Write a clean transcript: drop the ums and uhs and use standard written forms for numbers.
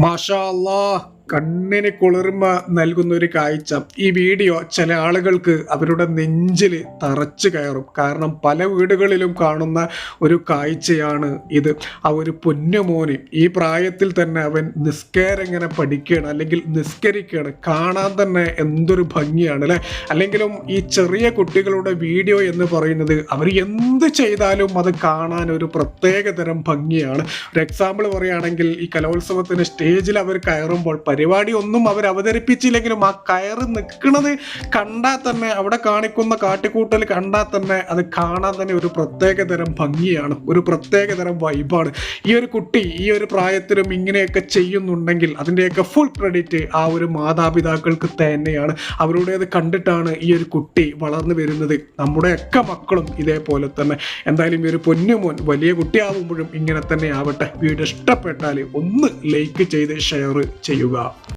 മാഷാ അല്ലാഹ്, കണ്ണിന് കുളിർമ നൽകുന്ന ഒരു കാഴ്ച. ഈ വീഡിയോ ചില ആളുകൾക്ക് അവരുടെ നെഞ്ചിൽ തറച്ചു കയറും. കാരണം പല വീടുകളിലും കാണുന്ന ഒരു കാഴ്ചയാണ് ഇത്. ആ ഒരു പൊന്നുമോന് ഈ പ്രായത്തിൽ തന്നെ അവൻ നിസ്കാരം ഇങ്ങനെ പഠിക്കുകയാണ്, അല്ലെങ്കിൽ നിസ്കരിക്കുകയാണ്. കാണാൻ തന്നെ എന്തൊരു ഭംഗിയാണ് അല്ലെ. അല്ലെങ്കിലും ഈ ചെറിയ കുട്ടികളുടെ വീഡിയോ എന്ന് പറയുന്നത് അവർ എന്ത് ചെയ്താലും അത് കാണാൻ ഒരു പ്രത്യേക തരം ഭംഗിയാണ്. ഒരു എക്സാമ്പിൾ പറയുകയാണെങ്കിൽ, ഈ കലോത്സവത്തിന് സ്റ്റേജിൽ അവർ കയറുമ്പോൾ പരിപാടി ഒന്നും അവർ അവതരിപ്പിച്ചില്ലെങ്കിലും ആ കയറ് നിൽക്കുന്നത് കണ്ടാൽ തന്നെ, അവിടെ കാണിക്കുന്ന കാട്ടിക്കൂട്ടൽ കണ്ടാൽ തന്നെ അത് കാണാൻ തന്നെ ഒരു പ്രത്യേക തരം ഭംഗിയാണ്, ഒരു പ്രത്യേക തരം വൈബാണ്. ഈ ഒരു കുട്ടി ഈ ഒരു പ്രായത്തിലും ഇങ്ങനെയൊക്കെ ചെയ്യുന്നുണ്ടെങ്കിൽ അതിൻ്റെയൊക്കെ ഫുൾ ക്രെഡിറ്റ് ആ ഒരു മാതാപിതാക്കൾക്ക് തന്നെയാണ്. അവരുടേത് കണ്ടിട്ടാണ് ഈ ഒരു കുട്ടി വളർന്നു വരുന്നത്. നമ്മുടെയൊക്കെ മക്കളും ഇതേപോലെ തന്നെ. എന്തായാലും ഈ ഒരു പൊന്നുമോൻ വലിയ കുട്ടിയാവുമ്പോഴും ഇങ്ങനെ തന്നെ ആവട്ടെ. വീഡിയോ ഇഷ്ടപ്പെട്ടാൽ ഒന്ന് ലൈക്ക് ചെയ്ത് ഷെയർ ചെയ്യുക.